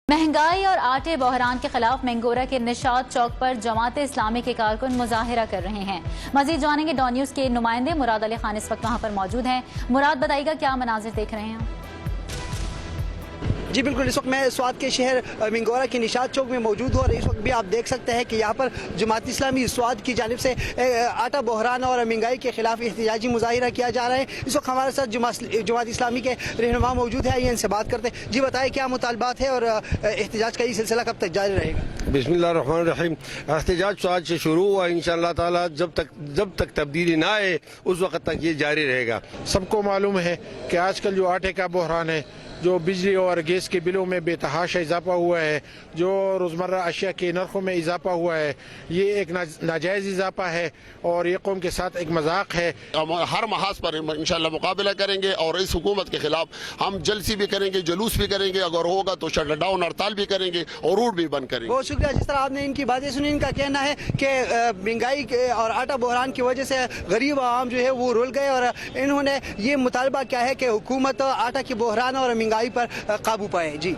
महंगाई और आटे बहरान के खिलाफ मैंगोरा के निशात चौक पर जमात इस्लामी के कारकुन मुजाहिरा कर रहे हैं। मजीद जानेंगे डॉन न्यूज के नुमाइंदे मुराद अली खान इस वक्त वहां पर मौजूद हैं। मुराद, बताइएगा क्या मनाजिर देख रहे हैं? जी बिल्कुल, इस वक्त मैं स्वात के शहर मैंगोरा के निशात चौक में मौजूद हूँ और इस वक्त भी आप देख सकते हैं कि यहाँ पर जमात इस्लामी स्वात की जानिब से आटा बहरान और महंगाई के खिलाफ एहतजाजी मुजाहिरा किया जा रहा है। इस वक्त हमारे साथ जमात इस्लामी के रहनुमा मौजूद है, आइए इनसे बात करते हैं। जी बताएं, क्या मुतालबात है और एहतजाज का ये सिलसिला कब तक जारी रहेगा? बिस्मिल्लाहिर्रहमानिर्रहीम। एहतजाज तो आज से शुरू हुआ, इंशाअल्लाह ताला जब तक तब्दीली ना आए उस वक्त तक ये जारी रहेगा। सबको मालूम है कि आजकल जो आटे का बहरान है, जो बिजली और गैस के बिलों में बेतहाशा इजाफा हुआ है, जो रोज़मर्रा अशिया के नरखों में इजाफा हुआ है, ये एक नाजायज़ इजाफा है और ये कौम के साथ एक मजाक है। हम हर महाज पर इंशाअल्लाह मुकाबला करेंगे और इस हुकूमत के खिलाफ हम जलसी भी करेंगे, जुलूस भी करेंगे, अगर होगा तो शट डाउन हड़ताल भी करेंगे और रूट भी बंद करेंगे। बहुत शुक्रिया। जिस तरह आपने इनकी बातें सुनी, इनका कहना है कि महंगाई और आटा बहरान की वजह से गरीब आवाम जो है वो रुल गए और इन्होंने ये मुतालबा किया है कि हुकूमत आटा के बहरान और महंगाई पर काबू पाए। जी।